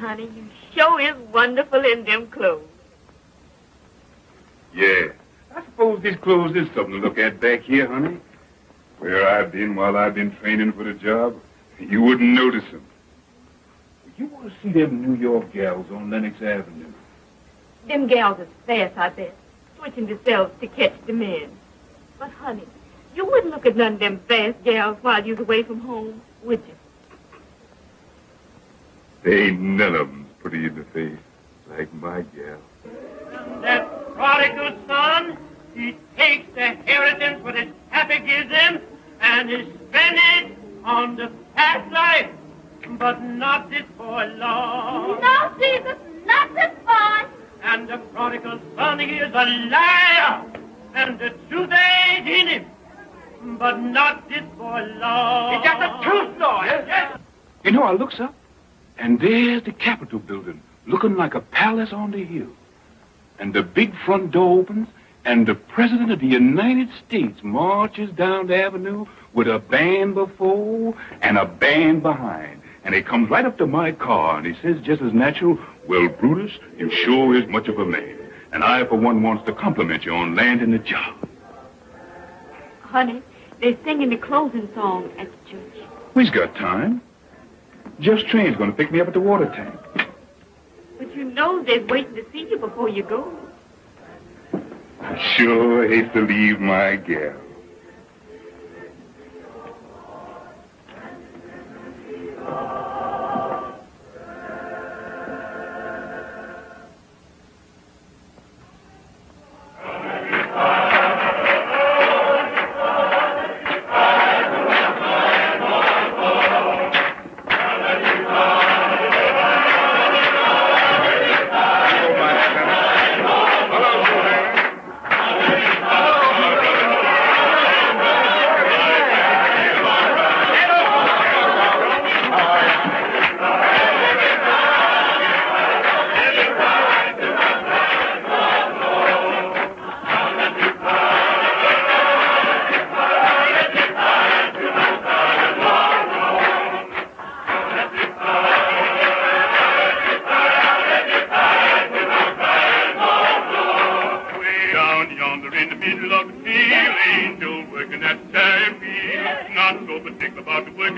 Honey, you sure is wonderful in them clothes. Yeah. I suppose these clothes is something to look at back here, honey. Where I've been while I've been training for the job, you wouldn't notice them. You want to see them New York gals on Lenox Avenue? Them gals is fast, I bet, switching themselves to catch the men. But, honey, you wouldn't look at none of them fast gals while you was away from home, would you? There ain't none of them pretty in the face like my gal. That prodigal son, he takes the inheritance what his pappy gives him and he spends it on the past life. But not this boy, Lord. No, Jesus, not this boy. And the prodigal son, he is a liar, and the truth ain't in him. But not this boy, Lord. It's just the truth, Lord. Yes. You know, I looks up, and there's the Capitol building, looking like a palace on the hill. And the big front door opens, and the President of the United States marches down the avenue with a band before and a band behind. And he comes right up to my car, and he says just as natural, "Well, Brutus, you sure is much of a man. And I, for one, wants to compliment you on landing the job." Honey, they're singing the closing song at the church. We's got time. Just Train's going to pick me up at the water tank. But you know they're waiting to see you before you go. I sure hate to leave my gal.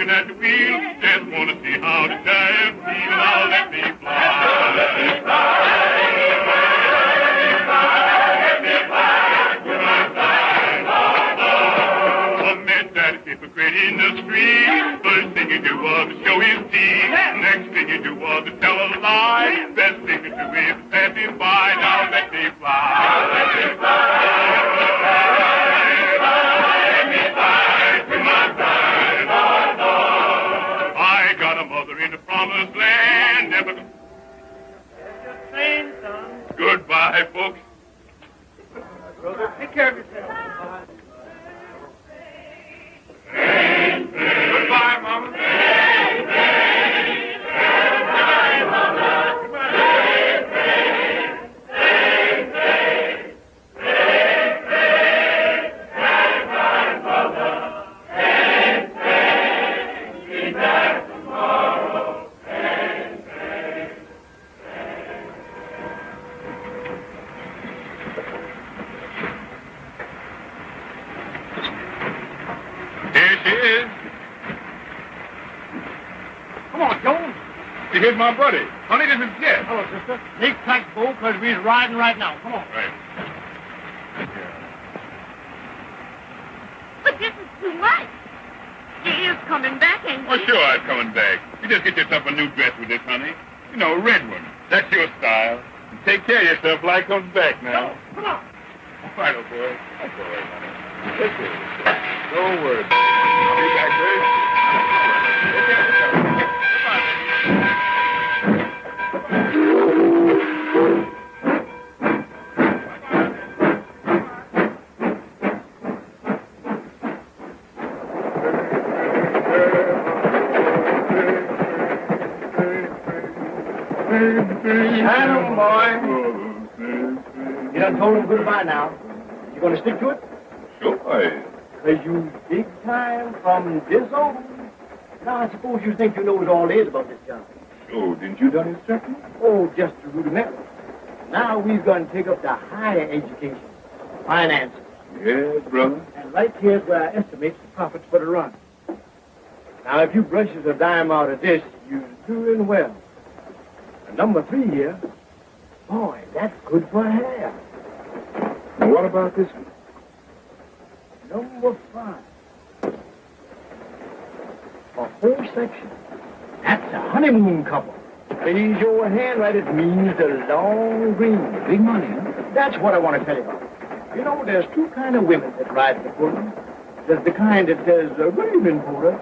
looking at the wheel. Just want to see how the tires feel. Now let me fly. Let me fly. Hypocrite in the street. First thing you do was to show his teeth. Next thing you do was to tell a lie. Best thing to do is to set him by. Now let me fly. Now let me fly. Let me fly to my side. I got a mother in the promised land. Never. Goodbye, folks. Brother, take care of yourself. Goodbye, Mama. Goodbye, Mama. Here's my buddy. Honey, this is Jeff. Hello, sister. Take tight, Bo, because we're riding right now. Come on. Right. But this is too much. He is coming back, ain't he? Well, sure, I'm coming back. You just get yourself a new dress with this, honey. You know, a red one. That's your style. And take care of yourself till I comes back now. Come on. All right, old boy. That's all right, honey. Take care of yourself. Don't worry. I'll be back, babe. Take care of yourself. Goodbye, baby. Hello, boy. You done told him goodbye now. You gonna stick to it? Sure. Because you big time from this over. Now, I suppose you think you know what all there is about this job. Oh, didn't you done instructing? Oh, just the rudimentary. Now we're going to take up the higher education, finances. Yes, brother. And right here's where I estimate the profits for the run. Now, if you brushes a dime out of this, you're doing well. And number 3 here, boy, that's good for hair. And what about this one? Number 5. A whole section. That's a honeymoon couple. Raise your hand right, it means the long green. Big money, huh? That's what I want to tell you about. You know, there's 2 kind of women that ride the Pullman. There's the kind that says, good evening, Porter.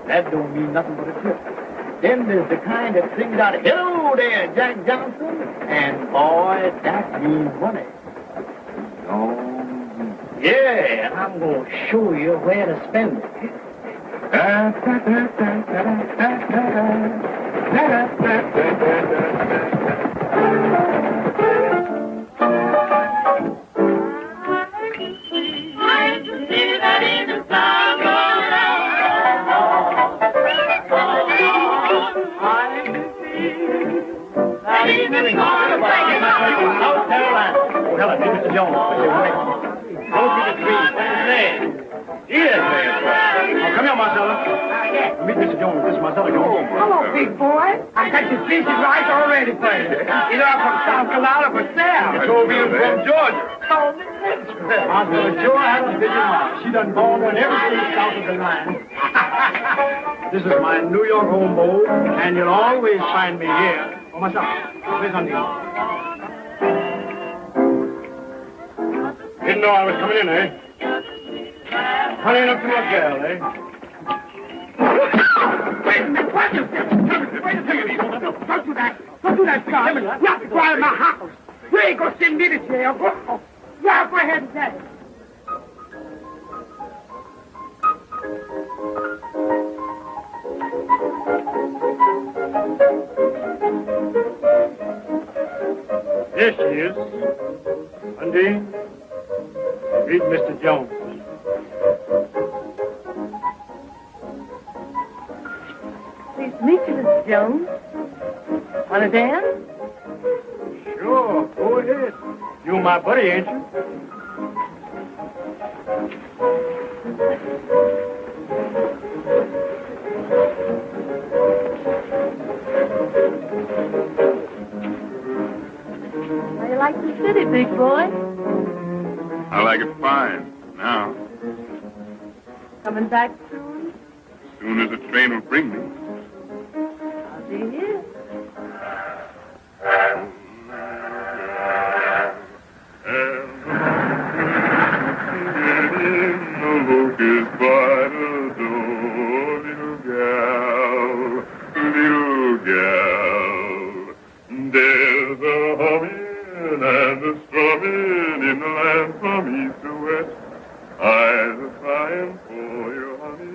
That don't mean nothing but a tip. Then there's the kind that sings out, hello there, Jack Johnson. And boy, that means money. Long. Yeah, and I'm going to show you where to spend it. South Carolina. Oh, hello, Mr. Jones. Don't be the tree. Yes, man. Oh, come here, Marcella. Meet Mr. Jones. This is Marcella Jones. Hello, big boy. I got your fishy rice already for you. You know, I'm from South Carolina for sale. You told me you were from Georgia. Oh, that's good. Marcella sure has a busy mouth. She done born on every state south of the line. This is my New York home boat, and you'll always find me here. Oh, Marcella, where's Undine? Didn't know I was coming in, eh? Honey, up to my girl, eh? Wait a minute. Wait a minute. Don't do that. Don't do that, Scott. Not fly my house. You ain't gonna send me to jail. Go ahead and say it. There she is. Undine, meet Mr. Jones. Pleased to meet you, Mr. Jones. Want to dance? Sure, go ahead. You my buddy, ain't you? like the city, big boy? I like it fine now. Coming back soon? As soon as the train will bring me. I'll be here. Is by the door, little gal, there's a humming and a strumming in the land from east to west. I'm crying for your honey.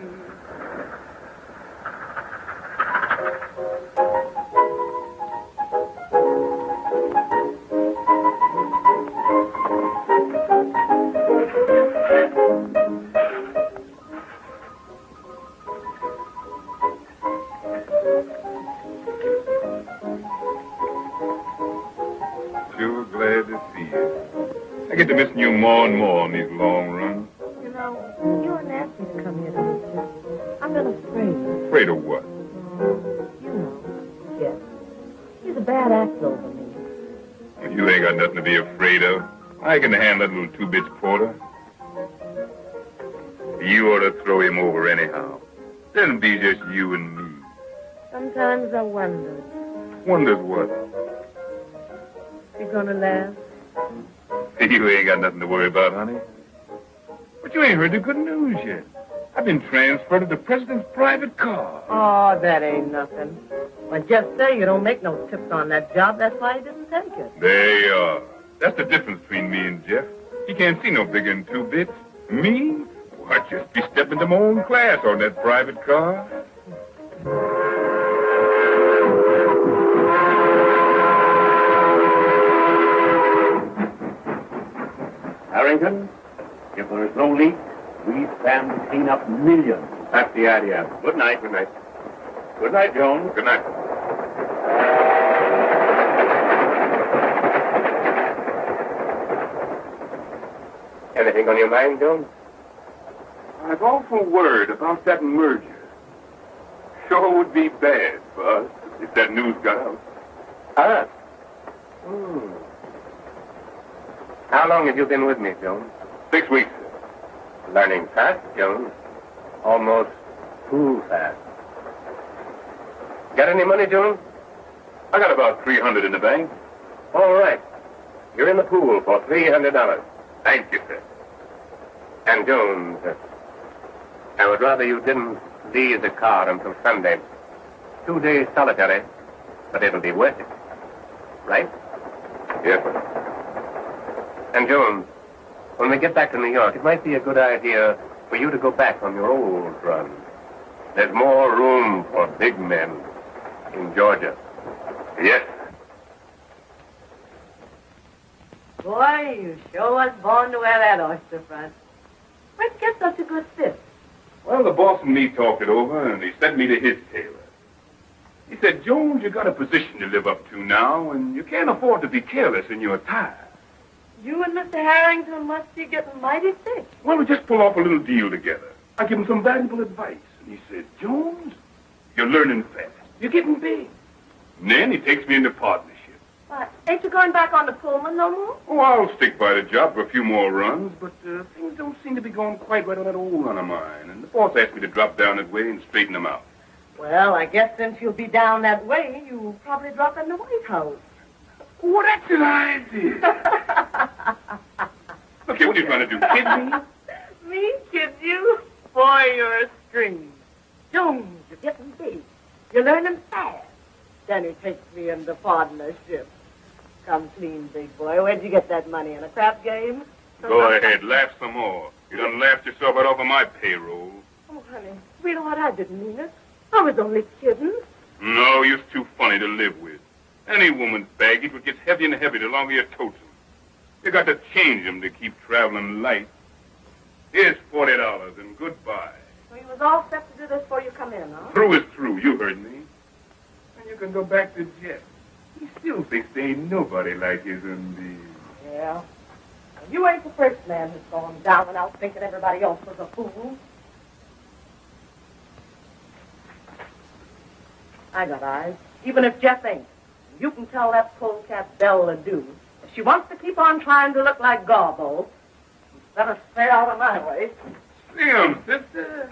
Sure glad to see you. I get to missing you more and more on these long runs. You know, you and Nancy come here to meet you. I'm a little afraid. Afraid of what? You know, Jeff. He's a bad actor over me. Well, you ain't got nothing to be afraid of. I can handle that little two-bits porter. You ought to throw him over anyhow. Then be just you and me. Sometimes I wonder Wonders what? if you're gonna laugh. You ain't got nothing to worry about, honey. But you ain't heard the good news yet. I've been transferred to the president's private car. Oh, that ain't nothing. Well, Jeff say you don't make no tips on that job. That's why he didn't take it. There you are. That's the difference between me and Jeff. He can't see no bigger than two bits. Me? Well, I'd just be stepping to my own class on that private car. Harrington, if there is no leak, we stand to clean up millions. That's the idea. Good night. Good night. Good night, Jones. Good night. Anything on your mind, Jones? I've awful worried about that merger. Sure would be bad for us if that news got out. Us? How long have you been with me, Jones? 6 weeks. Learning fast, Jones. Almost too fast. Got any money, Jones? I got about $300 in the bank. All right. You're in the pool for $300. Thank you, sir. And Jones, I would rather you didn't leave the car until Sunday. 2 days solitary, but it'll be worth it. Right? Yes, sir. And Jones, when we get back to New York, it might be a good idea for you to go back on your old run. There's more room for big men in Georgia. Yes. Boy, you sure was born to wear that oyster front. Where'd you get such a good fit? Well, the boss and me talked it over, and he sent me to his tailor. He said, Jones, you got a position to live up to now, and you can't afford to be careless in your attire. You and Mr. Harrington must be getting mighty thick. Well, we just pull off a little deal together. I give him some valuable advice, and he said, Jones, you're learning fast. You're getting big. And then he takes me into partnership. What, ain't you going back on the Pullman no more? Oh, I'll stick by the job for a few more runs, but things don't seem to be going quite right on that old run of mine, and the boss asked me to drop down that way and straighten them out. Well, I guess since you'll be down that way, you'll probably drop in the White House. Oh, that's an idea. Look here, what are you trying to do, kid me? Me kid you? Boy, you're a string. Jones, you're getting big. You're learning fast. Then he takes me into partnership. Come clean, big boy. Where'd you get that money? In a crap game? Go ahead, laugh some more. You done laughed yourself right off of my payroll. Oh, honey, sweetheart, I didn't mean it. I was only kidding. No, you're too funny to live with. Any woman's baggage would get heavier and heavier the longer you tote them. You got to change them to keep traveling light. Here's $40 and goodbye. So you was all set to do this before you come in, huh? Through is through, you heard me. And you can go back to Jeff. He still thinks there ain't nobody like his Undine. Yeah. Well, you ain't the first man who's gone down and out thinking everybody else was a fool. I got eyes, even if Jeff ain't. You can tell that polecat Belle adieu. If she wants to keep on trying to look like Garbo, she'd better stay out of my way. Slim, sister.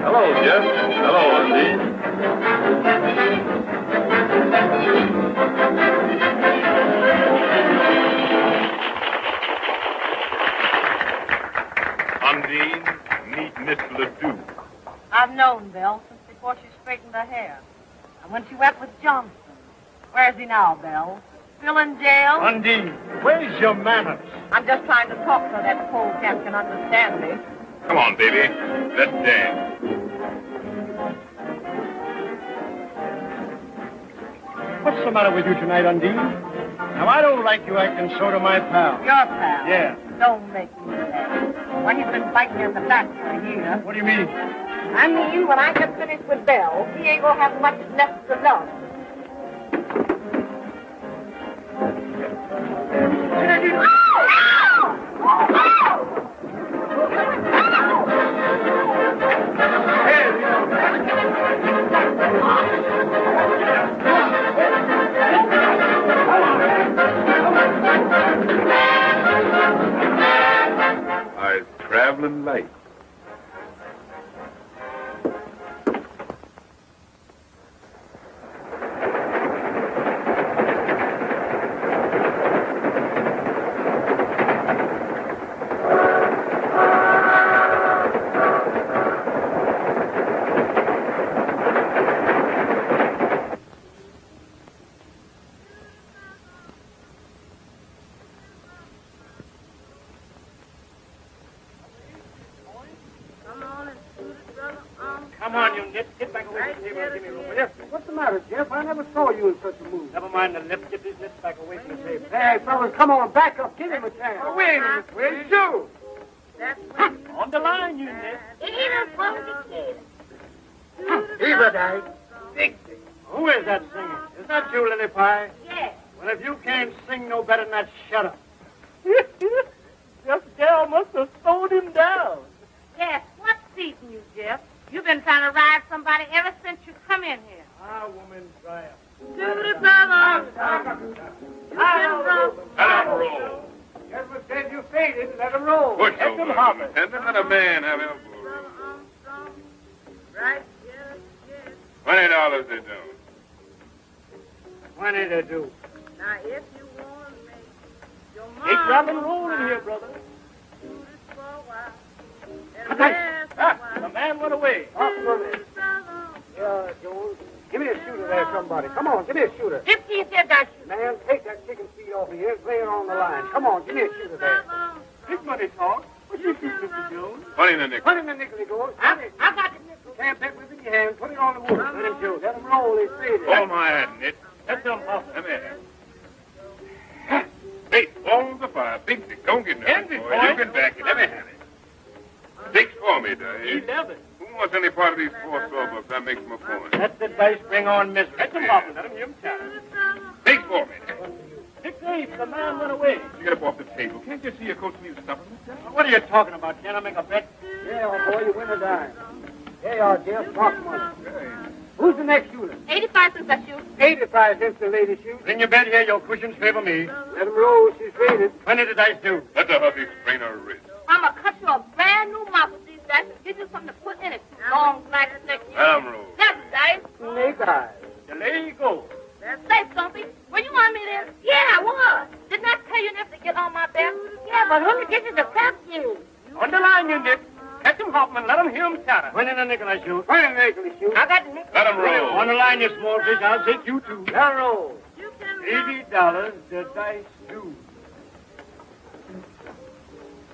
Hello, Jeff. Hello, Undine. Undine, meet Miss Ledoux. I've known Belle since before she straightened her hair. And when she went with Johnson. Where's he now, Belle? Still in jail? Undine, where's your manners? I'm just trying to talk so that polecat can understand me. Come on, baby. Let's dance. What's the matter with you tonight, Undine? Now, I don't like you acting so to my pal. Your pal? Yeah. Don't make me laugh. Well, he's been biting me in the back for a year. What do you mean? I mean, when I get finished with Belle, he ain't gonna have much left to love. I was traveling light. Come on, you nit. Get back away from the table and give me room, will you? What's the matter, Jeff? I never saw you in such a mood. Never mind the lip. Get these lips back away from the table. Hey, fellas, come on, back up. Give him a chance. Oh, wait a minute. Where's you? On the line, you nit. Fever day. Big thing. Who is that singing? Is that you, Lily Pie? Yes. Well, if you can't sing no better than that, shut up. This gal must have slowed him down. Yes. What's eating you, Jeff? You've been trying to ride somebody ever since you come in here. Ah, woman, try it. Duty brother. Let him roll. Edward said you faded. Let him roll. Push Let over, him hop. Lieutenant. Let a man have elbow room. Right, yes. $20 they don't. 20 to do. Now, if you want me, your mom... Keep rock and rolling here, brother. Do this for a while. The man went away. Jones. Give me a shooter there, somebody. Come on, give me a shooter. 50 said that you... Man, take that chicken feed off of here and lay it on the line. Come on, give me a shooter there. Big money talk. What you do, Mr. Jones? 20 in the nickel. Put him in the nickel, he goes. I got the nickel. Can't bet with your hand. Put it on the wood. Let him shoot. Let him roll. He's faded. Hold my hand, Nit. Let them off. Come here. Hey, balls of fire. Big stick. Don't get nervous, Envy, boy. boy. You can back it. Let me have it. 6 for me, Dave. 11. Who wants any part of these 4 sawbucks? I make my point. Let the dice bring on misery. Let them off and let them hear him chatter. 6 for me. 6-8. The man went away. You get up off the table. Can't you see your coach needs supplement? What are you talking about? Can't I make a bet? Yeah, old boy, you win a dime. There you are, Jeff. Box money. Who's the next shooter? 85 cents I shoot. 85 cents the lady shoots. Bring your bet here. Your cushions favor me. Let him roll. She's faded. 20 the dice do. Let the hubby sprain her wrist. I'm going to cut you a brand new mop with these dice and give you something to put in it. Long, black, snake. Let him roll. That's dice. Snake eyes. There you go. Say, Stumpy, were you on me then? Yeah, I was. Didn't I tell you never to get on my back? Yeah, but who get you to tap you? On the line, you Nick. Catch him, Hoffman. Let him hear him chatter. 20 the nickel I shoot. 20 the nickel he shoots. I got the nickel. Let him roll. On the line, you small fish. I'll take you too. Let him roll. $80 the dice do.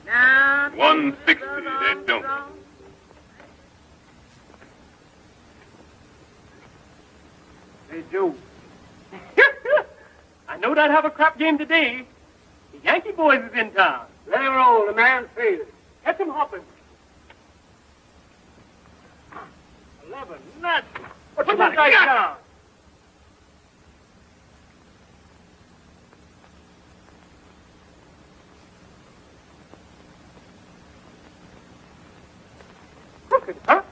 Now, 160, they don't. They do. I knowed I'd have a crap game today. The Yankee boys is in town. Let him roll. The man's faded. Catch him hopping. 11 nuts. Put the dice down. Crooked, huh?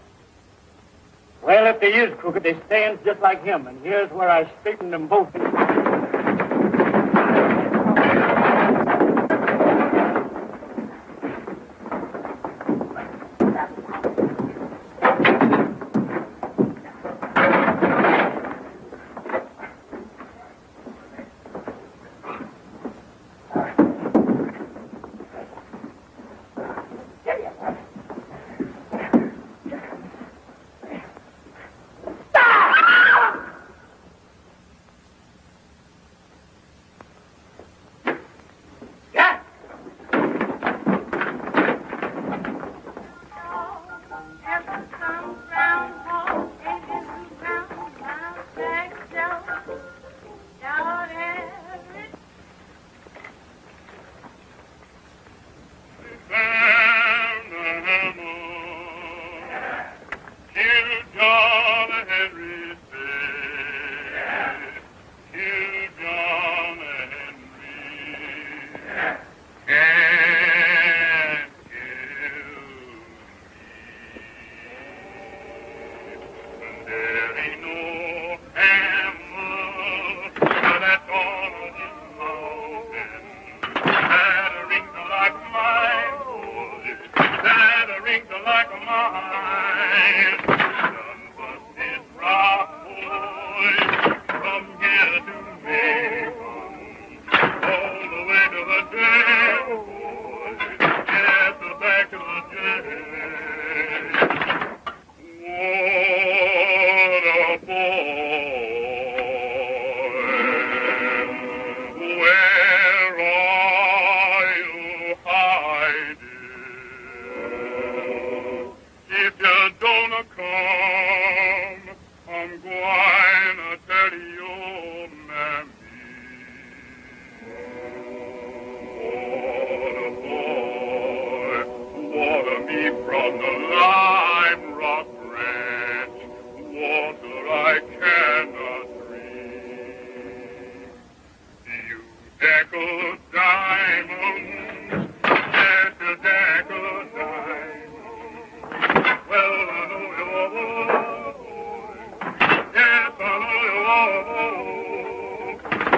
Well, if they is crooked, they stands just like him, and here's where I straighten them both.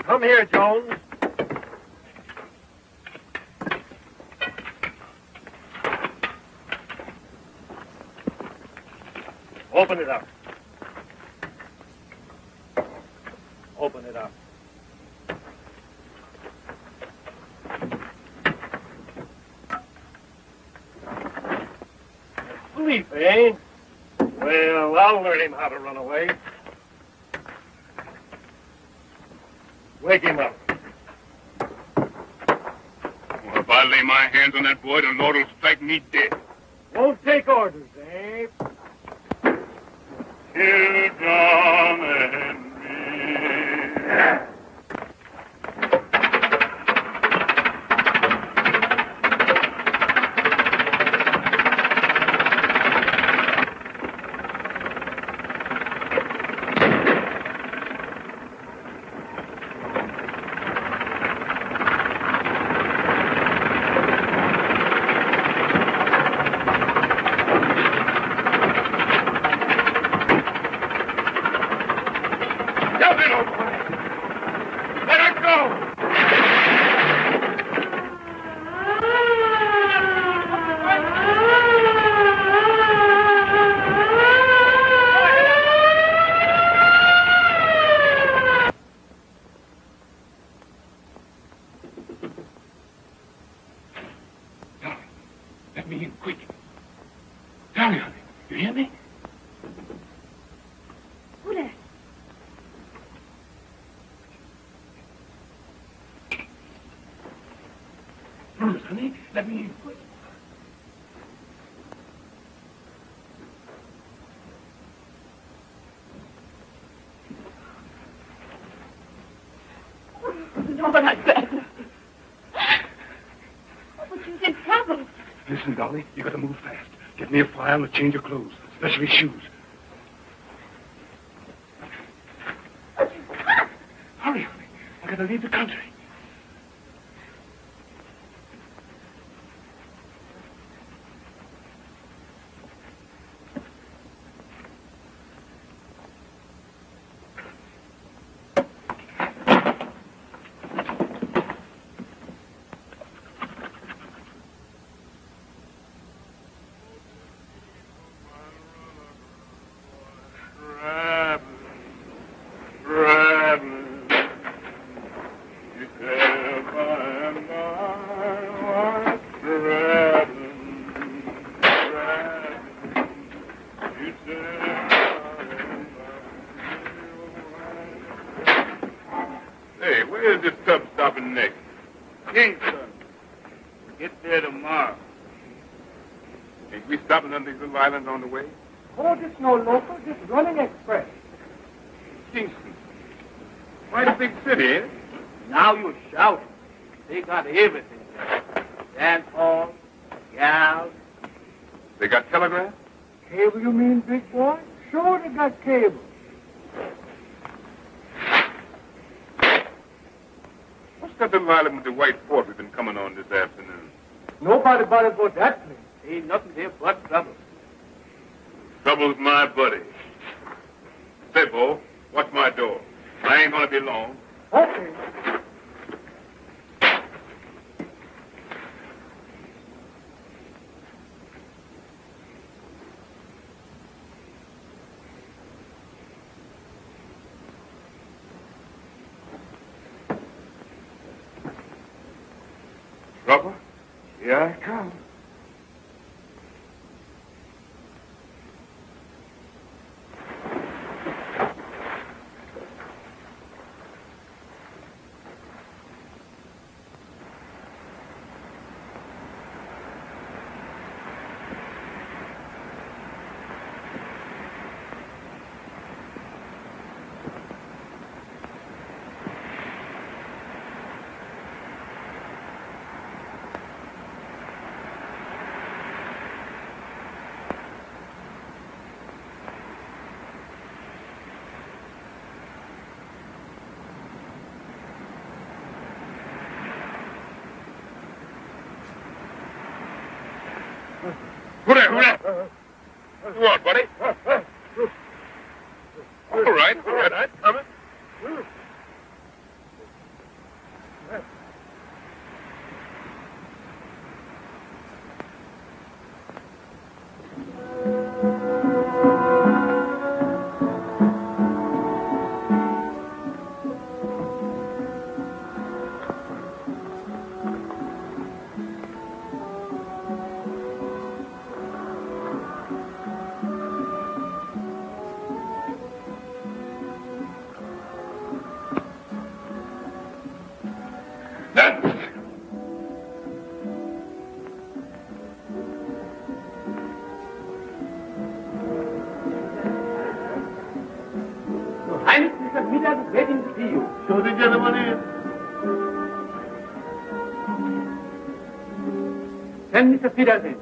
Come here, Jones. Open it up. Open it up. Sleep, eh? Well, I'll learn him how to run away. Wake him up. Well, if I lay my hands on that boy, the Lord will strike me dead. Won't take orders, eh? Kill John Henry. Let me in quick. Darling, honey, you hear me? Who there? First, honey, let me... No, but I said. But you're in trouble. Listen, Dolly, you gotta move fast. Get me a file and a change of clothes, especially shoes. Hurry, honey. I gotta leave the country. Hey, where's this tub stopping next? Kingston. Get there tomorrow. Ain't we stopping on these little islands on the way? Oh, this no local, this running express. Kingston. Quite a big city, ain't it? Now you're shouting. They got everything there. Dance hall, gals. They got telegraph? Cable, you mean, big boy? Sure, they got cable. What's that little island with the white fort we've been coming on this afternoon? Nobody bothered about that place. Ain't nothing there but trouble. Trouble's my buddy. Say, Bo, watch my door. I ain't gonna be long. Okay. Trouble? Here I come. Who there? What you want, buddy? All right, I'm coming. Highness, Mr. Miller is waiting to see you. Show the gentleman in. Send Mr. Peters in.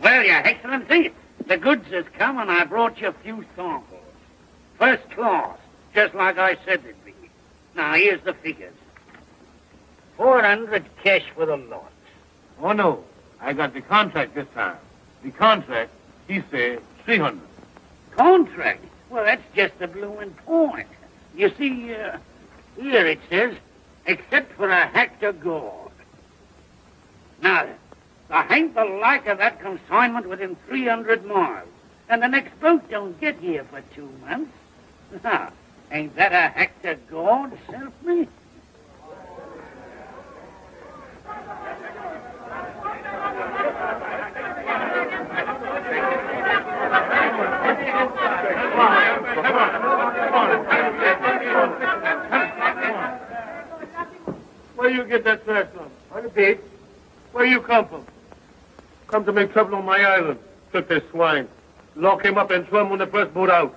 Well, Your Excellency, the goods has come and I brought you a few samples. First class, just like I said it'd be. Now, here's the figures. 400 cash for the lot. Oh, no. I got the contract this time. The contract, he said 300. Contract? Well, that's just the bloomin' point. You see, here it says, except for a hectare gold. Now, there ain't the like of that consignment within 300 miles. And the next boat don't get here for 2 months. Now, ain't that a hectare gold, self me? Where you get that trash from? On the beach. Where you come from? Come to make trouble on my island. Took this swine. Lock him up and throw him on the first boat out.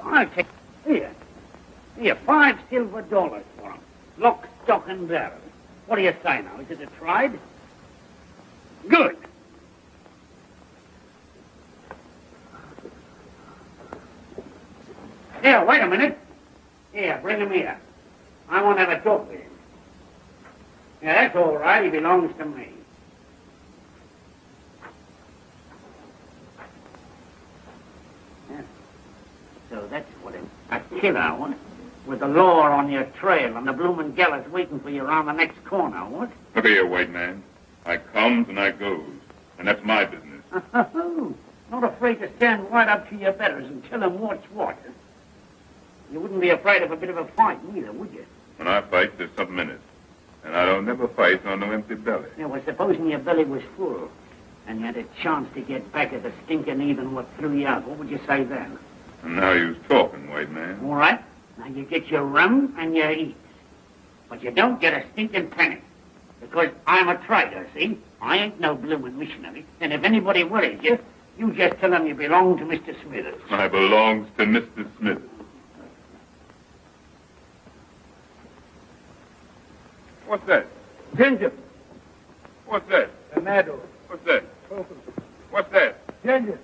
I'll take... Here, $5 silver for him. Lock, stock, and barrel. What do you say now? Is it a tried? Good. Here, wait a minute. Here, bring him here. I want to have a talk with him. Yeah, that's all right. He belongs to me. Yeah. So that's what it... A killer, what? With the law on your trail and the bloomin' gallows waiting for you around the next corner, what? Look here, white man. I comes and I goes, and that's my business. Not afraid to stand right up to your betters and tell them what's what. You wouldn't be afraid of a bit of a fight neither, would you? When I fight, there's something in it. And I don't never fight on no empty belly. Yeah, well, supposing your belly was full and you had a chance to get back at the stinking even what threw you out, what would you say then? And now you's talking, white man. All right. Now you get your rum and your eats. But you don't get a stinking penny. Because I'm a trader, see? I ain't no bloomin' missionary. And if anybody worries you, you just tell them you belong to Mr. Smithers. I belongs to Mr. Smith. What's that? Ginger. What's that? Tomato. What's that? What's that? Ginger.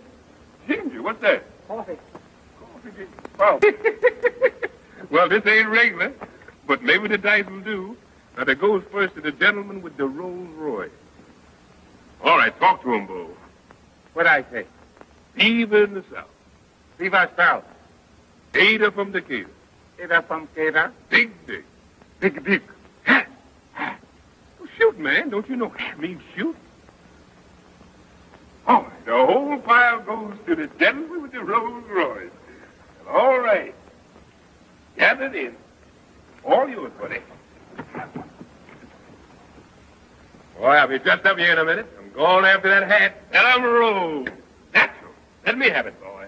Ginger, what's that? Coffee. Wow. Well, this ain't regular, but maybe the dice will do. Now, that goes first to the gentleman with the Rolls Royce. All right, talk to him, Bo. What'd I say? Fever in the South. Viva South. Ada from Decatur. Ada from Ada. Big Dick. Big Dick. Well, shoot, man. Don't you know that means shoot? All right, the whole pile goes to the gentleman with the Rolls Royce. All right. Gathered in. All yours, buddy. Boy, I'll be just up here in a minute. I'm going after that hat. Let 'em roll. Natural. Let me have it, boy.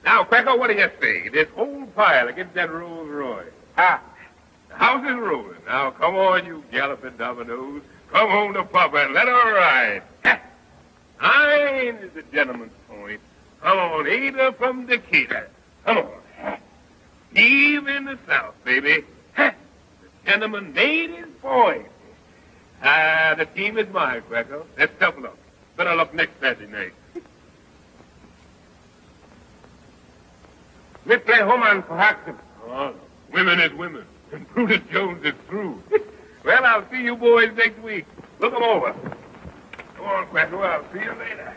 Now, Cracker, what do you say? This whole pile against that Rolls Royce. Ha! The house is rolling. Now, come on, you galloping dominoes. Come home to Papa and let her ride. Ha! Nine is the gentleman's point. Come on, Ada from Decatur. Come on. Eve in the South, baby. The gentleman made his point. The team is mine, Greco. Let's tough luck. Better luck next Saturday night. We play Homan for Haxton. Oh, women is women. And Brutus Jones is through. Well, I'll see you boys next week. Look 'em over. Come on, Greco. I'll see you later.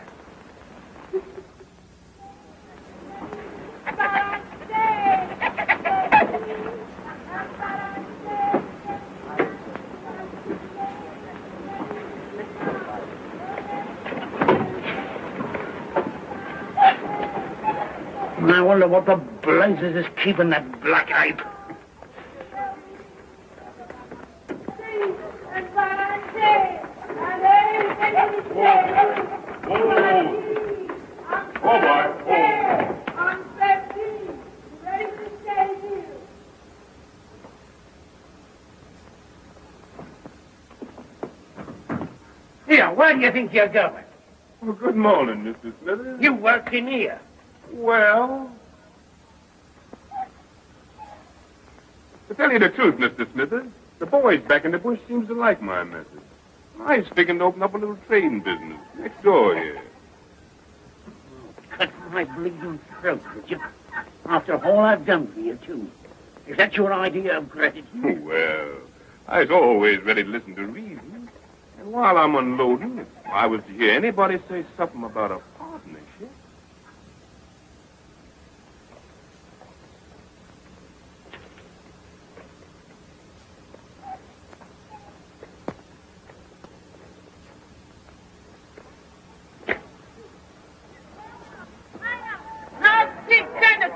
I wonder what the blazes is keeping that black ape. Oh, boy. Here, where do you think you're going? Well, good morning, Mr. Smithers. You work in here. Well, to tell you the truth, Mr. Smithers, the boys back in the bush seems to like my message. I was thinking to open up a little trading business next door here. Cut my bleeding throat, would you? After all I've done for you, too. Is that your idea of gratitude? Well, I was always ready to listen to reason. And while I'm unloading, if I was to hear anybody say something about a partnership...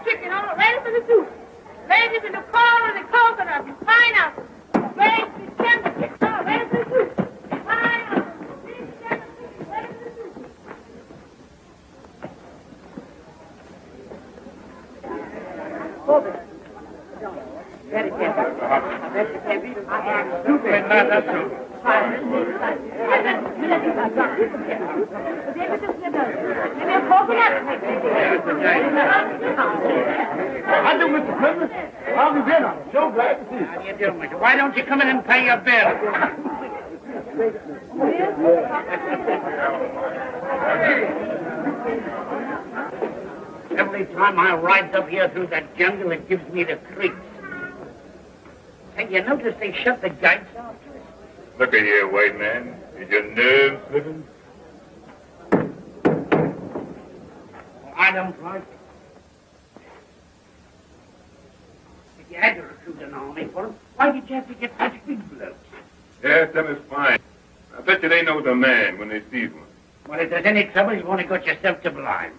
Chicken, all ready for the soup. Ready for the corn and the coconut and pineapple. Ready for the tender chicken, all ready for the soup. Pineapple, big tender chicken, ready for the soup. Very careful. How do, Mr. Smithers? How have you been? I'm so glad to see you. How do you do, mister? Why don't you come in and pay your bill? Every time I ride up here through that jungle, it gives me the creeps. Hey, you notice they shut the gates off? Look at here, white man. Is your nerves slipping? I don't like it. If you had to recruit an army for them, why did you have to get such big blokes? Yes, them is fine. I bet you they know the man when they see one. Well, if there's any trouble, you've only got yourself to blame.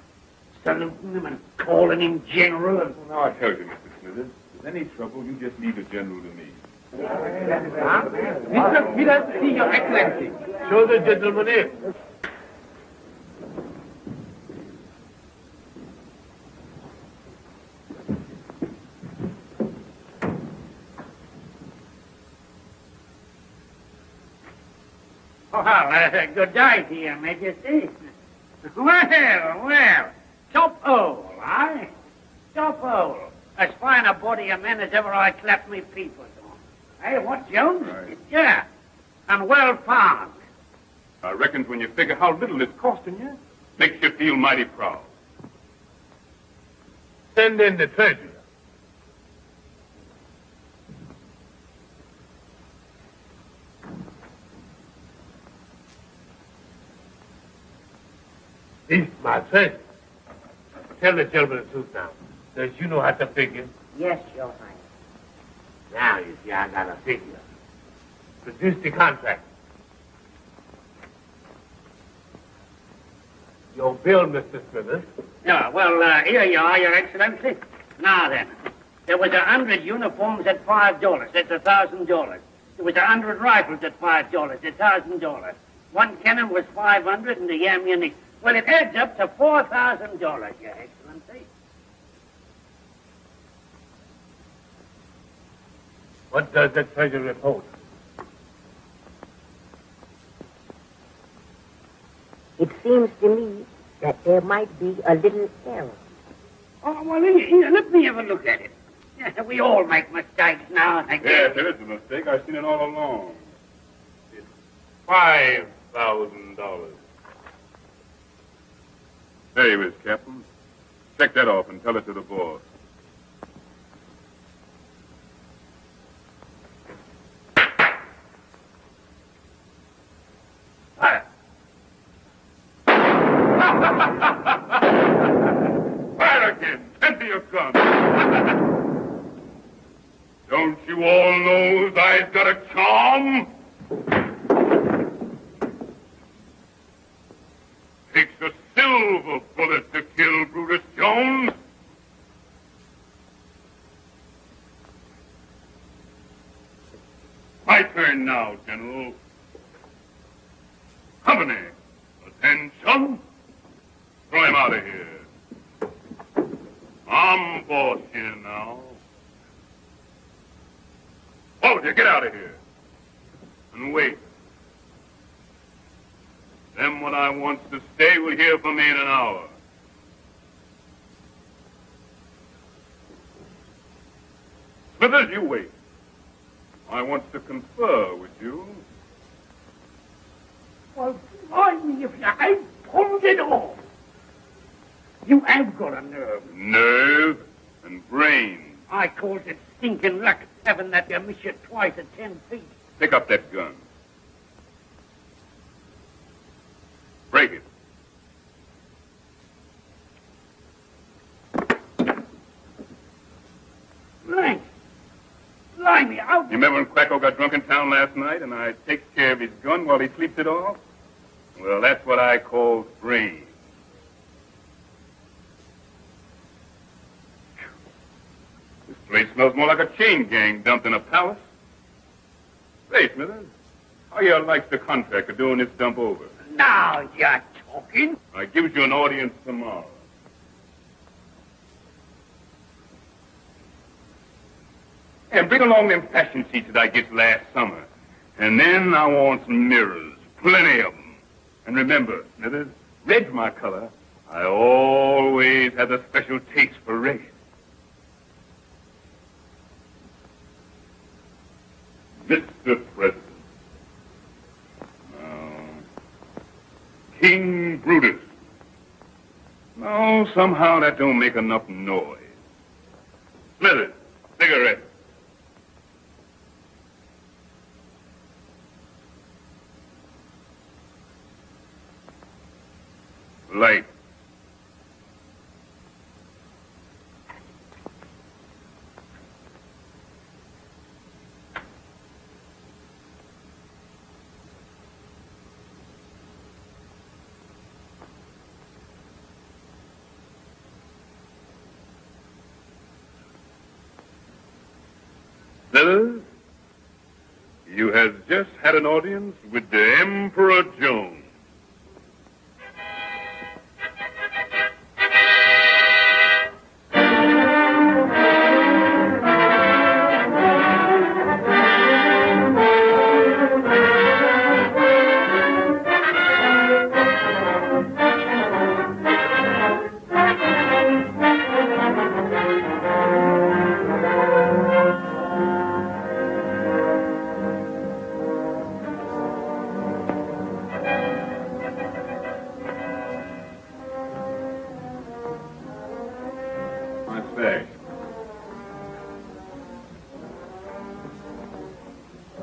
Saluting him and calling him general and... Well, now I tell you, Mr. Smithers, if there's any trouble, you just leave the general to me. Mr. Peters, see your excellency. Show the gentleman in. Well, good day to you, Majesty. Well, top hole, eh? Top hole. As fine a body of men as ever I clapped me peepers on. Hey, what, Jones? Right. Yeah. And well found. I reckon when you figure how little it's costing you, makes you feel mighty proud. Send in the treasurer. This is my treasure. Tell the gentleman the truth now. Does you know how to figure? Yes, Your Highness. Now you see I got a figure. Produce the contract. Your bill, Mr. Smithers. Yeah, well, here you are, Your Excellency. Now then, there was 100 uniforms at $5. That's $1,000. There was 100 rifles at $5. $1,000. One cannon was $500 and the ammunition. Well, it adds up to $4,000, Your Excellency. What does the treasurer report? It seems to me that there might be a little error. Oh, well, here, let me have a look at it. Yeah, we all make mistakes now and again. Yes, there is a mistake. I've seen it all along. It's $5,000. There you is, Captain. Check that off and tell it to the boss. Fire. Fire again! Empty your gun! Don't you all know I've got a charm? Takes a silver bullet to kill Brutus Jones. My turn now, General. Company, attention. Throw him out of here. I'm boss here now. Soldier, get out of here. And wait. Them what I wants to stay will hear from me in an hour. Smithers, you wait. I wants to confer with you. Well, blimey, if you ain't pulled it off. You have got a nerve. Nerve and brain. I calls it stinking luck having that you miss you twice at 10 feet. Pick up that gun. Break it. Blimey, how... You remember when Quacko got drunk in town last night and I takes care of his gun while he sleeps it off? Well, that's what I call brain. This place smells more like a chain gang dumped in a palace. Say, Smithers, how you like the contract of doing this dump over? Now you're talking. I gives you an audience tomorrow. And bring along them fashion sheets that I get last summer. And then I want some mirrors, plenty of them. And remember, Smithers, red's my color. I always have a special taste for red. Mr. President. King Brutus. No, somehow that don't make enough noise. Smithers, cigarette. Light. Smithers, you have just had an audience with the Emperor Jones.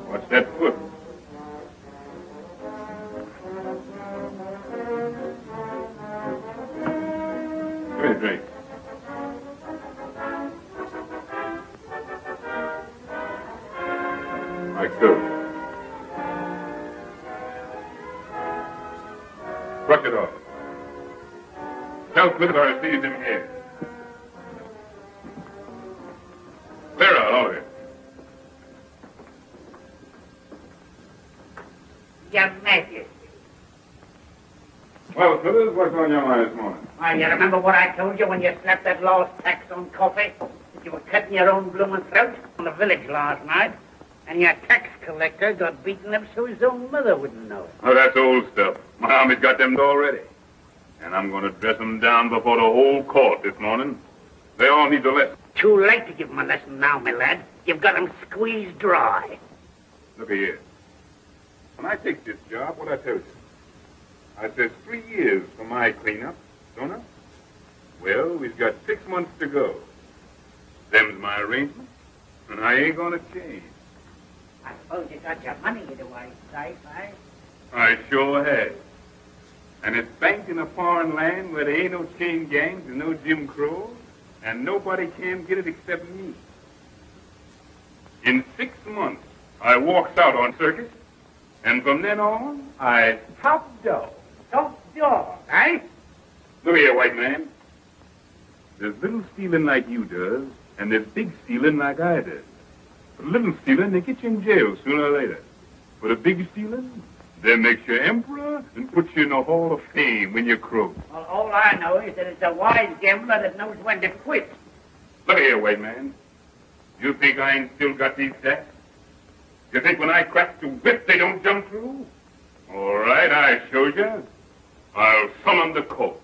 What's that foot? Give me a drink. Like so. Brush it off. Tell Smith or I seized him here. Clear out, all of you. Your Majesty. Well, Smithers, what's on your mind this morning? Why, you remember what I told you when you slapped that lost tax on coffee? That you were cutting your own blooming throat in the village last night, and your tax collector got beaten up so his own mother wouldn't know it. Oh, that's old stuff. My army's got them already. And I'm going to dress them down before the whole court this morning. They all need a lesson. Too late to give them a lesson now, my lad. You've got them squeezed dry. Look here. When I take this job, what I tell you? I says 3 years for my cleanup, don't I? Well, we've got 6 months to go. Them's my arrangement, and I ain't gonna change. I suppose you got your money either way, safe, eh? I sure have. And it's banked in a foreign land where there ain't no chain gangs and no Jim Crow, and nobody can get it except me. In 6 months, I walks out on circus, and from then on, I top dog. Top dog, eh? Look here, white man. There's little stealing like you does, and there's big stealing like I does. For little stealing, they get you in jail sooner or later. For the big stealing, they make you emperor and put you in the Hall of Fame when you croak. Well, all I know is that it's a wise gambler that knows when to quit. Look here, white man. You think I ain't still got these sacks? You think when I crack the whip, they don't jump through? All right, I showed you. I'll summon the court.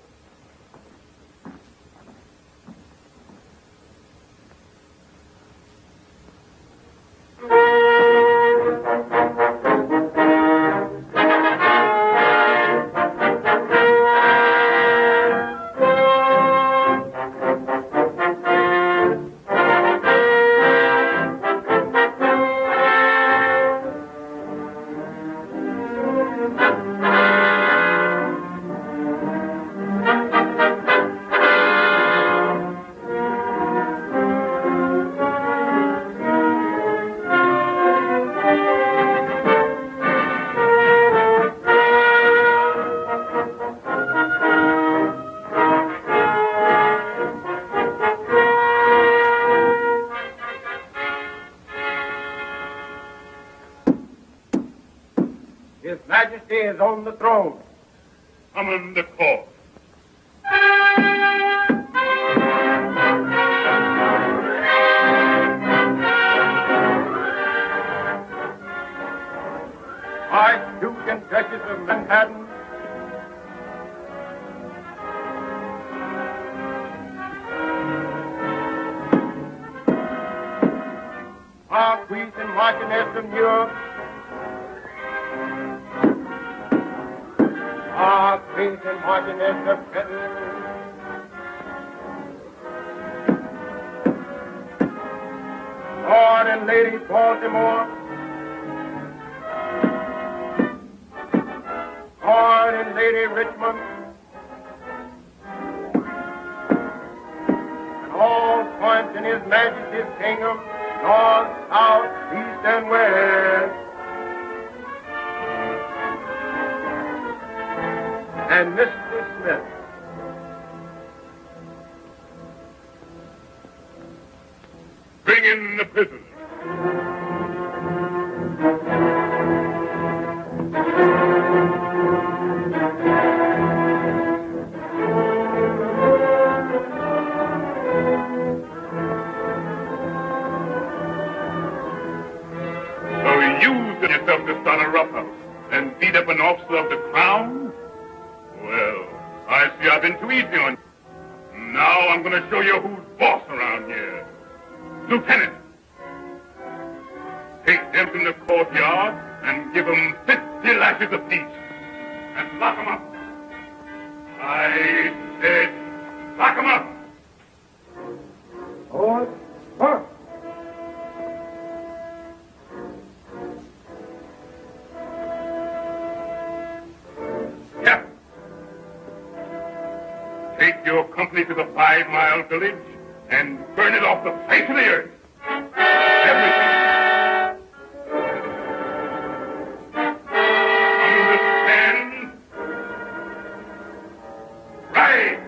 His Majesty is on the throne. Summon the court. and Duchess of Manhattan. Marquis and Marchioness of New York. Marquis and Marchioness of Trenton. Lord and Lady Baltimore. Lord and Lady Richmond. And all points in His Majesty's kingdom, north, south, east, and west. And Mr. Smith. Bring in the prisoners. So you did yourself to start a roughhouse and beat up an officer of the crown? Well, I see I've been too easy on you. Now I'm going to show you who's boss around here. Lieutenant, take them in the courtyard and give them 50 lashes apiece. And lock them up. I said, lock them up. Lord, huh? Yeah. Take your company to the 5-mile village and burn it off the face of the earth. Everything. Understand? Right.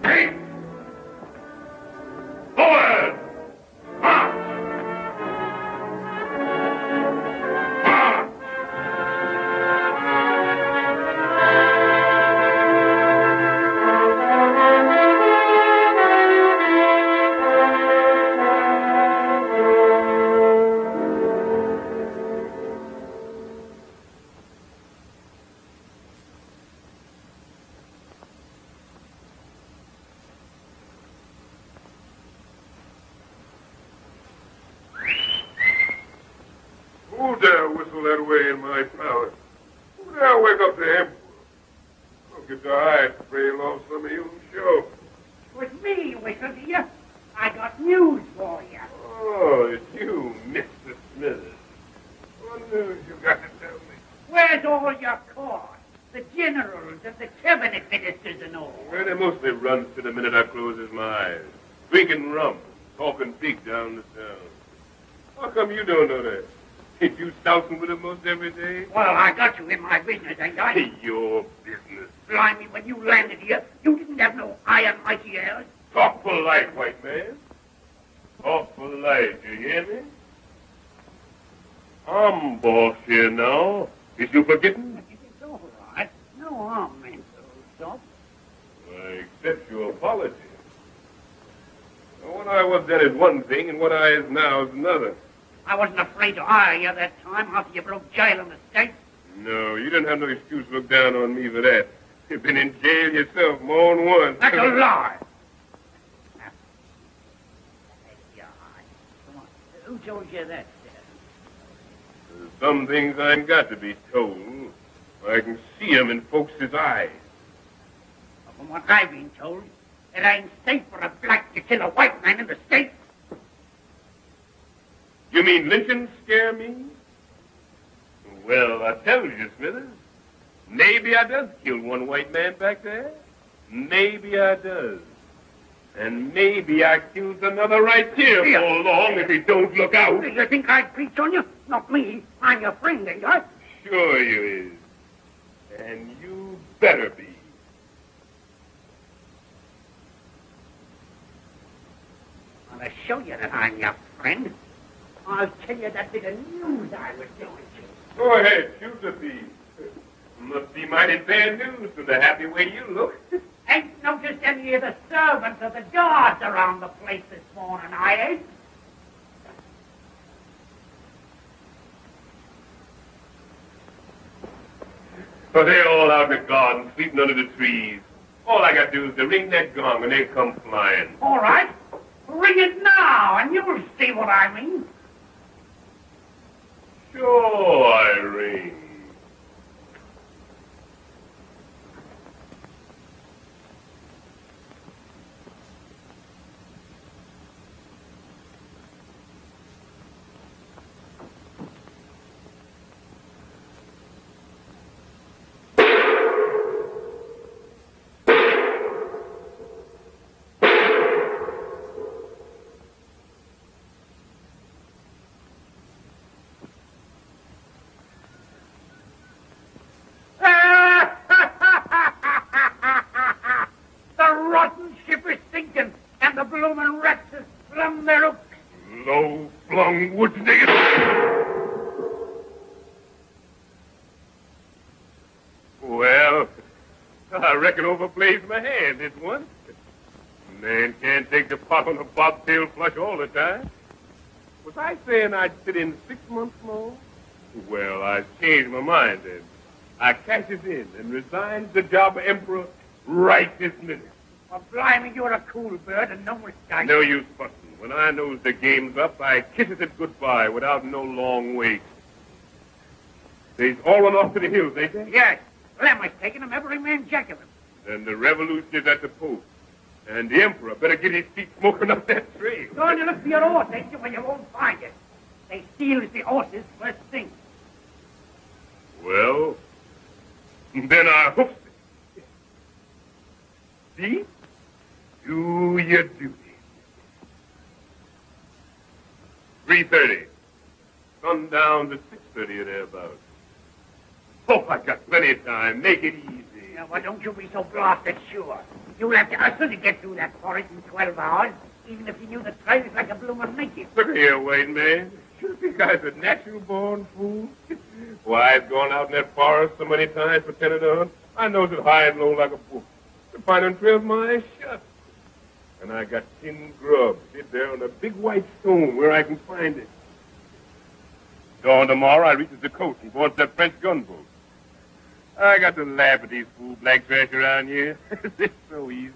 Right. Forward. March. March. Who dare whistle that way in my palace? Who dare wake up the emperor? I'll get the eye trail off some of you show. It was me, Whistle, dear. I got news for you. Oh, it's you, Mr. Smithers. What news you got to tell me? Where's all your court? The generals and the cabinet ministers and all. Well, they mostly run to the minute I closes my eyes. Drinking rum, talking big down the town. How come you don't know that? Ain't you stousing with them most every day? Well, I got you in my business, ain't I? Your business. Blimey, when you landed here, you didn't have no iron mighty ears. Talk polite, white man. Talk polite, you hear me? I'm boss here now. Is you forgetting? It's all right. No harm meant to stop. I accept your apology. What I was then is one thing, and what I is now is another. I wasn't afraid to hire you that time after you broke jail in the States. No, you didn't have no excuse to look down on me for that. You've been in jail yourself more than once. That's a lie. Come on. Who told you that, sir? There's some things I ain't got to be told. I can see 'em in folks' eyes. From what I've been told, it ain't safe for a black to kill a white man in the States. You mean lynching scare me? Well, I tell you, Smithers, maybe I does kill one white man back there. Maybe I does. And maybe I kills another right here for long if he don't look out. You think I'd preach on you? Not me. I'm your friend, ain't I? Sure you is. And you better be. I'll show you that I'm your friend. I'll tell you that bit of news I was going to. Go ahead, shoot the thief. Must be mighty bad news from the happy way you look. Ain't noticed any of the servants or the guards around the place this morning, I ain't. So they're all out in the garden, sleeping under the trees. All I got to do is to ring that gong and they come flying. All right. Ring it now, and you'll see what I mean. Sure, I ring. bloomin' rats has flung their hooks. Low-flung woods nigger. Well, I reckon overplays my hand this one. Man can't take the pop on a bobtail flush all the time. Was I saying I'd sit in 6 months more? Well, I changed my mind then. I cashes in and resigns the job of Emperor right this minute. Well, blimey, you're a cool bird and no mistake. No use fussing. When I knows the game's up, I kisses it goodbye without no long wait. They's all run off to the hills, ain't they? Yes. Well, Emma's taking them, every man jack of them. Then the revolution is at the post. And the Emperor better get his feet smoking up that trail. Go and look for your horse, ain't you? Well, you won't find it. They steals the horses first thing. Well, then I hoofs it. See? Do your duty. 3:30. Sundown to 6:30 or thereabouts. Oh, I got plenty of time. Make it easy. Now, well, don't you be so blasted sure. You'll have to hustle to get through that forest in 12 hours, even if you knew the trail is like a bloomin' naked. Look here, white man. You think I was a natural-born fool? Why, I've gone out in that forest so many times for 10 to hunt. I knows it high and low like a book. To find them trails my eyes shut. And I got 10 grub hid there on a big white stone where I can find it. Dawn tomorrow, I reaches the coast and boards that French gunboat. I got to laugh at these fool black trash around here. It's so easy.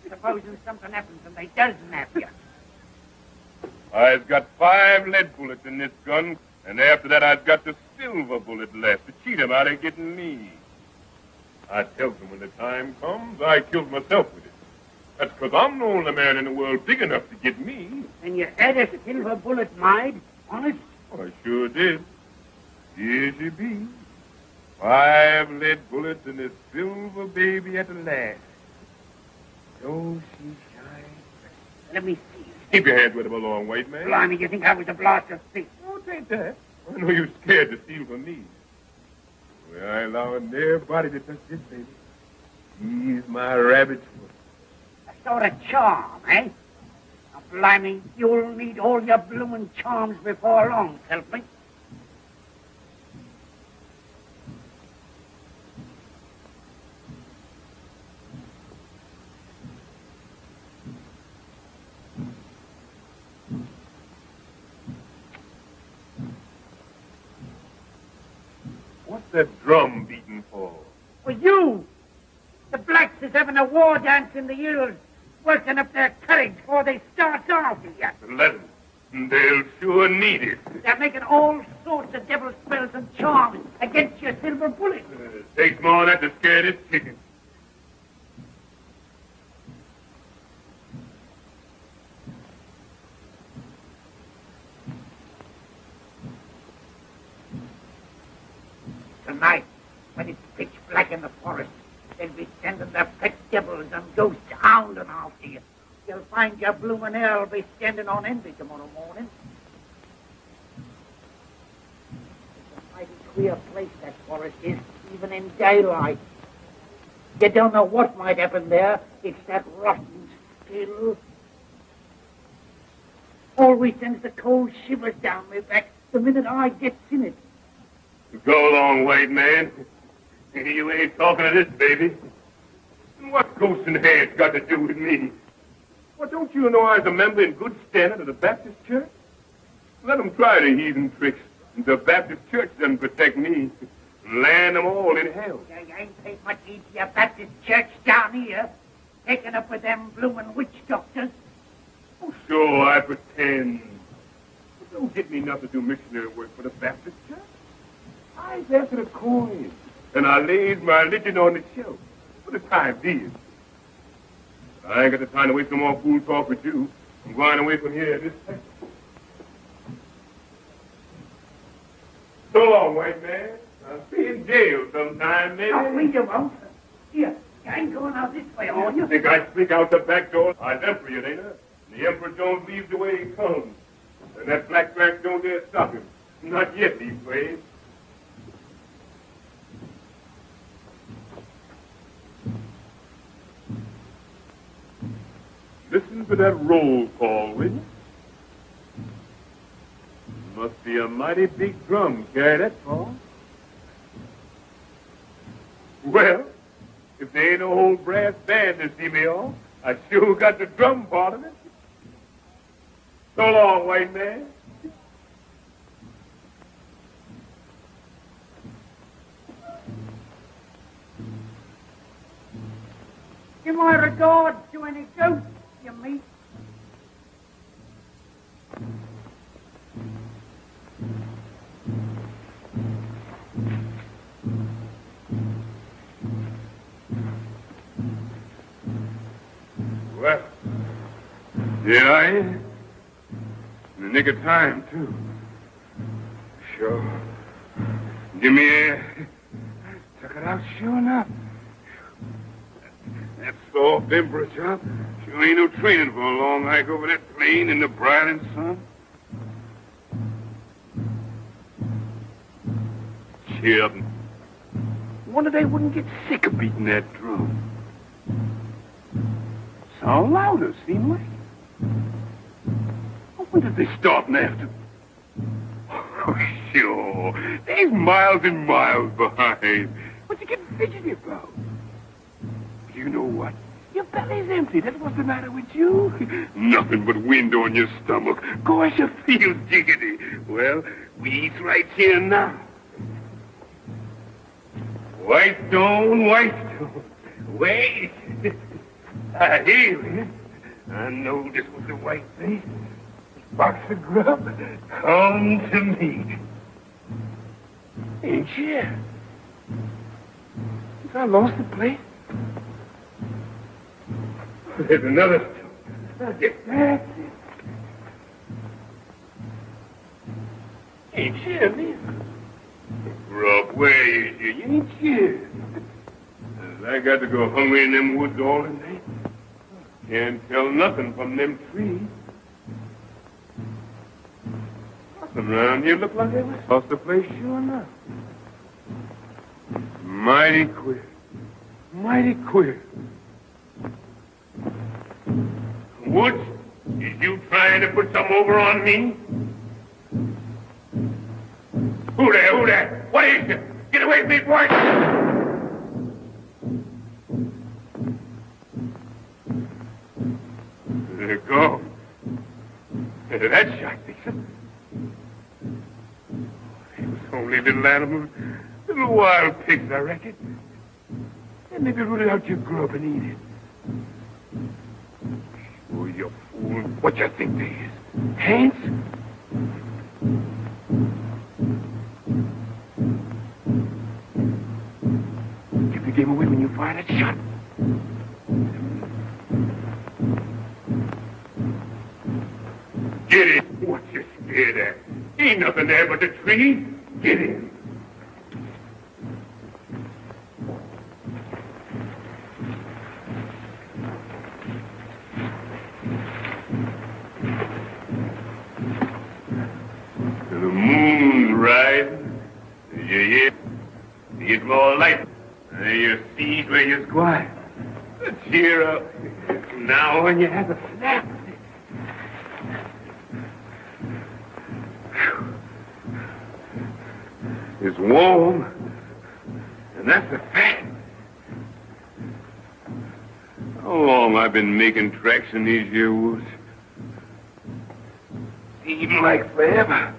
Supposing something happens and they does nap you. I've got 5 lead bullets in this gun, and after that I've got the silver bullet left to cheat 'em out of getting me. I tells them when the time comes, I kills myself with it. That's 'cause I'm the only man in the world big enough to get me. And you had a silver bullet made? Honest? Oh, I sure did. Here she be. 5 lead bullets and a silver baby at the last. Oh, she shines. Let me see. Keep your hands with him along, white man. Blimey, you think I was a blaster thief? Oh, it ain't that. I know you're scared to steal from me. Well, I allow everybody to touch this baby. He's my rabbit's foot. A sort of charm, eh? Now, blimey, you'll need all your bloomin' charms before long, help me. What's that drum beating for? For you! The blacks is having a war dance in the hills, working up their courage before they start off here. Let 'em. They'll sure need it. They're making all sorts of devil spells and charms against your silver bullet. Takes more than that to scare this chicken. Tonight, when it's pitch black in the forest, they'll be sending their pet devils and ghosts hounding after you. You'll find your bloomin' hell be standing on envy tomorrow morning. It's a mighty queer place, that forest is, even in daylight. You don't know what might happen there. It's that rotten still. Always sends the cold shivers down my back the minute I gets in it. Go along, white man. You ain't talking to this baby. And what's ghosts and hares got to do with me? Well, don't you know I was a member in good standing of the Baptist Church? Let them try the heathen tricks. The Baptist Church doesn't protect me. and land them all in hell. You ain't paid much heed to your Baptist church down here, taking up with them bloomin' witch doctors. Oh, sure, I pretend. But don't get me not to do missionary work for the Baptist church. I was after the coin, and I laid my religion on the shelf for the time being. I ain't got the time to waste no more fool talk with you. I'm going away from here this second. So long, white man. I'll see you in jail sometime, maybe. No, we won't. Here, you ain't going out this way, are you? Think I sneak out the back door? I'm Emperor, ain't I? The Emperor Jones leaves the way he comes. And that black rank don't dare stop him. Not yet, these ways. Listen to that roll call, will you? Must be a mighty big drum carry that far. Well, if there ain't no old brass band to see me off, I sure got the drum part of it. So long, white man. Give my regards to any ghosts you meet. Well, here I am. In the nick of time, too. Sure. Give me a... Took it out sure enough. That soft emperor job sure ain't no training for a long hike over that plain in the brilliant sun. Cheer up. Wonder they wouldn't get sick of beating that drum. Sound louder, seem like. When did they start after? Oh, sure. They's miles and miles behind. What you getting fidgety about? You know what? Your belly's empty. That's what's the matter with you. Nothing but wind on your stomach. Gosh, you feel jiggity. Well, we eat right here now. White stone, white stone. Wait. I hear it. I know this was the white thing. Box of grub, come to me. Ain't you? Since I lost the place. There's another stone. I'll get back. Ain't you, man? Grub, where is you? You ain't you. I got to go hungry in them woods all the night. Can't tell nothing from them trees. Nothing around here look like they was lost the place sure enough. Mighty queer. Mighty queer. Woods, is you trying to put some over on me? Who there? Who there? What is it? Get away from me, boy! There you go. That shot, Dixon. They was only little animals, little wild pigs, I reckon. And maybe root out your grub and eat it. Oh, you fool. What you think they is? Hands? Give the game away when you fire that shot. Get it. What you scared at? Ain't nothing there but the tree. Get in. The moon's rising. You hear? You get more light. And you see where you're going. Cheer up. Now when you have a snap. It's warm, and that's a fact. How long I've been making tracks in these here woods? Seems like forever.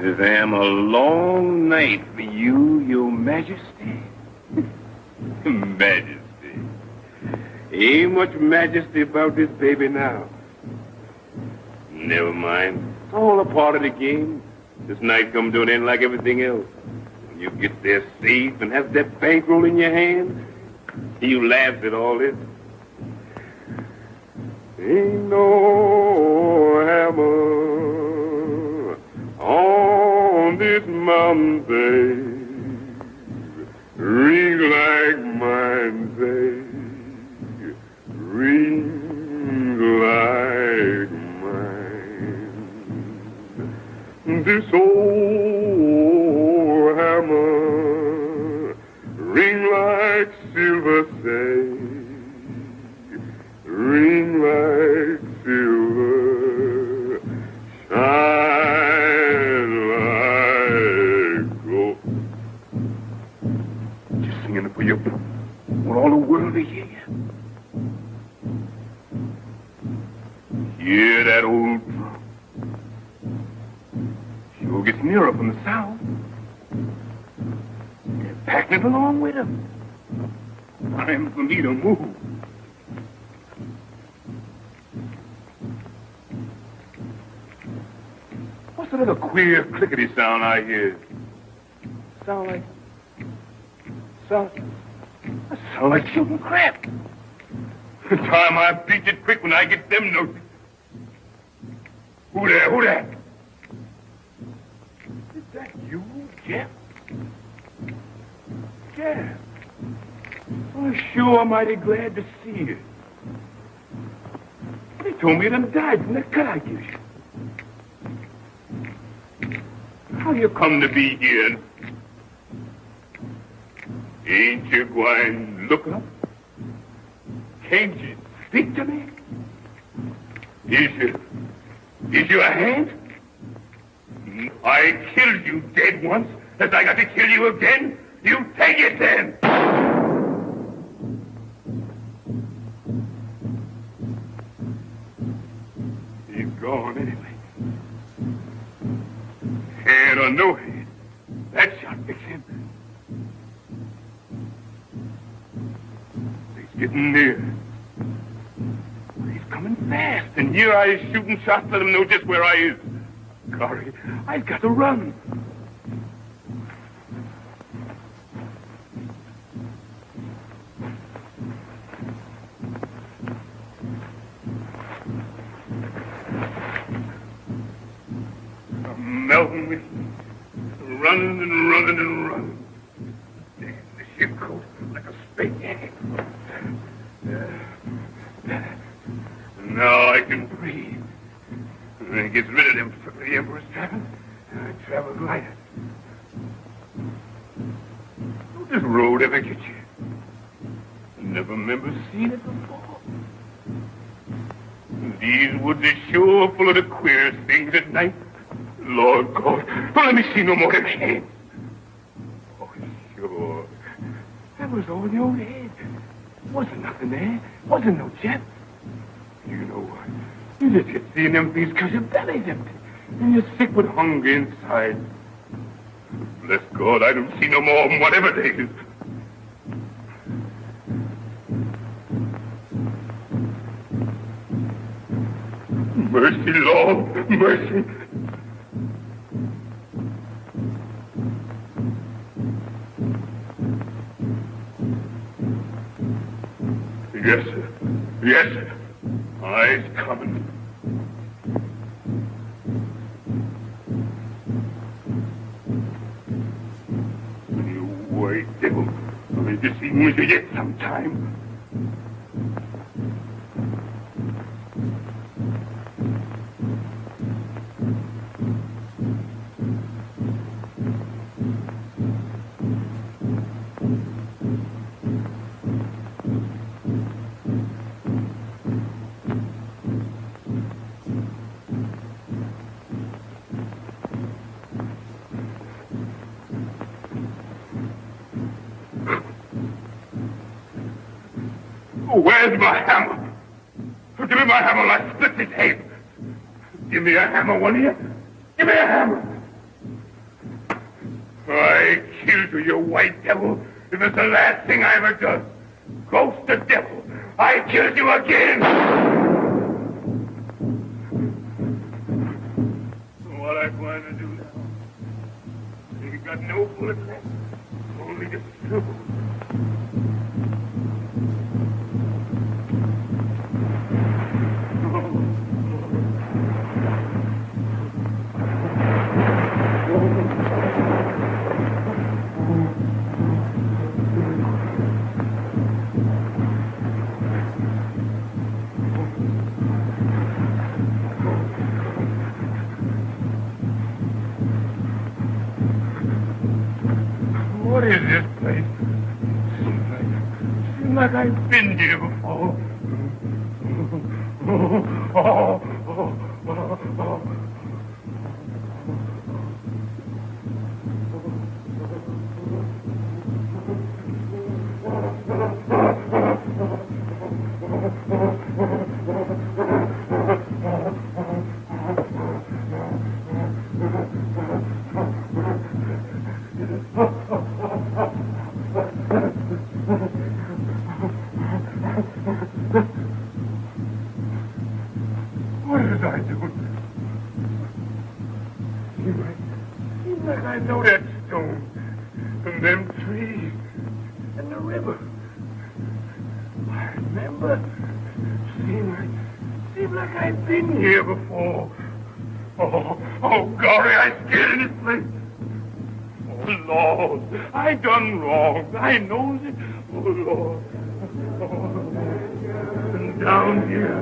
This am a long night for you, your majesty. Majesty. Ain't much majesty about this baby now. Never mind. It's all a part of the game. This night come to an end like everything else. When you get there safe and have that bankroll in your hand, you laugh at all this. Ain't no hammer on this mountain, babe, ring like mine, babe, ring like mine. This old hammer ring like silver, say, ring like silver, shine like gold. Just singing it for you, for all the world to hear you. Hear that old drum. Sure gets nearer from the south. They're packing it along with them. Time for me to move. What's that little queer clickety sound I hear? Sound like shooting crap. The time I beat it quick when I get them notes. Who there? Who there? Is that you, Jeff? Jeff. Well, sure, I'm mighty glad to see you. They told me them died from the cut I gave you. How you come to be here? Ain't you going to look up? Can't you speak to me? Is you a hand? I killed you dead once. As I got to kill you again, you take it then. He's gone anyway. Head or no head, that shot fix him. He's getting near. He's coming fast, and here I is shooting shots, let him know just where I is. Golly, I've got to run. I'm melting me, running and running and running. Damn, the ship coat like a spade. Now I can breathe. And it gets rid of them for the Emperor's traveling, and I travel lighter. Don't this road ever get you? I never remember seeing it before. These woods are sure full of the queerest things at night. Lord God, don't let me see no more of them hands. Oh, sure. That was all in your head. Wasn't nothing there. Wasn't no jet. You know what? You just get seeing them things because your belly's empty. And you're sick with hunger inside. Bless God, I don't see no more of them, whatever they is. Mercy, Lord, mercy. Yes, sir. Yes, sir. I's coming. You white devil. I'll just see you yet sometime. Where's my hammer? Give me my hammer, I'll split this head. Give me a hammer, one of you. Give me a hammer. I killed you, you white devil. It was the last thing I ever done. Ghost the devil. I killed you again. What I going to do now? You got no bullet left. Only the silver. What is this place? Seems like I've been here before. What was I doing? Seems like I know that stone, and them trees, and the river. I remember. Seems like I've been here before. Oh, golly, I'm scared in this place. Oh, Lord, I done wrong. I knows it. Oh, Lord. And down here,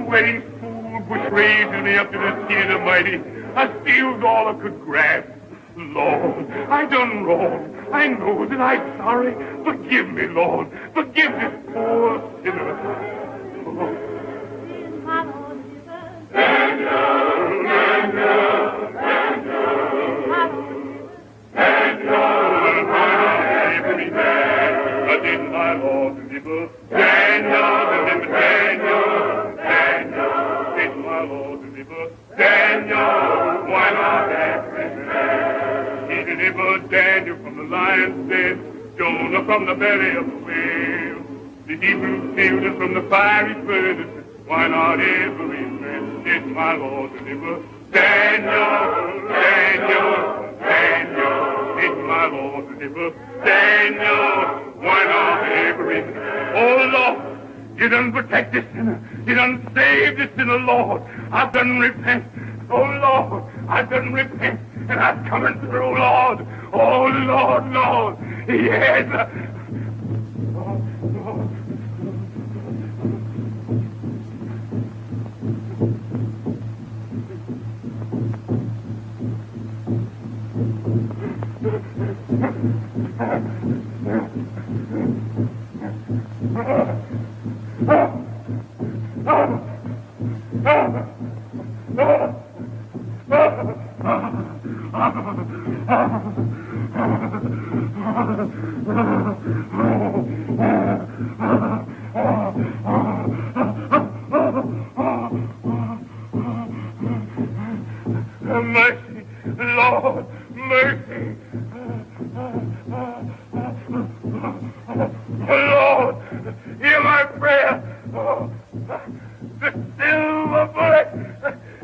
where these fools bush raising me up to the sea of the mighty, I steals all I could grab. Lord, I done wrong. I know that I'm sorry. Forgive me, Lord. Forgive this poor sinner. Oh. Did my Lord deliver? Daniel, did my Lord deliver? Daniel, why not have He delivered Daniel from the lion's den, Jonah from the belly of the whale, the Hebrew children from the fiery furnace. Why not every man did my Lord deliver? Daniel, did my Lord deliver? Daniel, why not every man? Oh, Lord, you done protect this sinner. You done save this sinner, Lord. I've done repent. Oh, Lord, I've done repent. And I'm coming through, Lord. Oh, Lord. Yes. Mercy, Lord, mercy. Lord, hear my prayer. Oh, the silver bullet.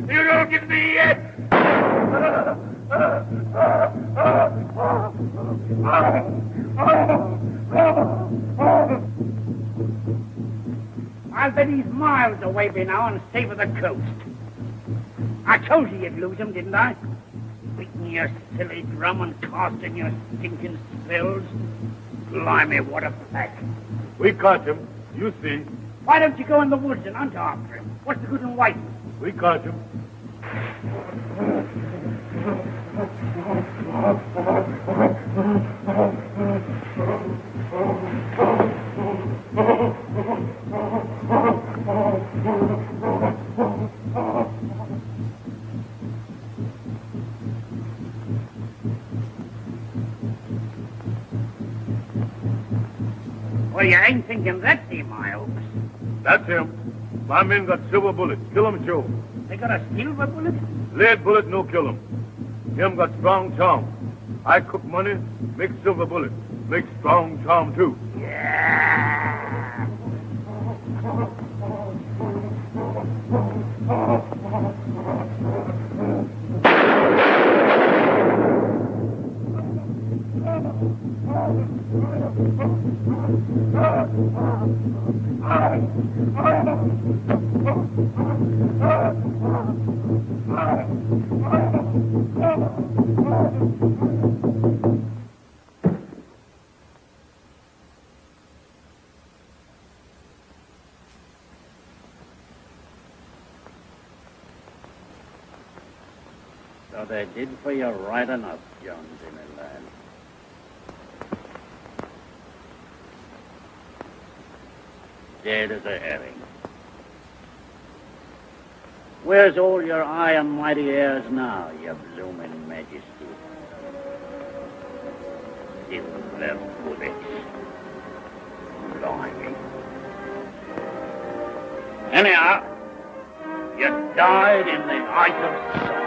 You don't get me yet. I'll bet he's miles away by now and safe of the coast. I told you you'd lose him, didn't I? Beating your silly drum and casting your stinking spells. Blimey, what a pack. We caught him. You see. Why don't you go in the woods and hunt after him? What's the good in waiting? We caught him. Well, you ain't thinking that, dear, my oaks. That's him. My men got silver bullets. Kill him, Joe. They got a silver bullet? Lead bullet, no kill him. Him got strong tongue. I cook money, make silver bullets, make strong charm, too. Yeah. So they did for you right enough, Jones in the land. Dead as a herring. Where's all your high and mighty airs now, your blooming majesty? Still left bullets. Blimey. Anyhow, you died in the height of sorrow.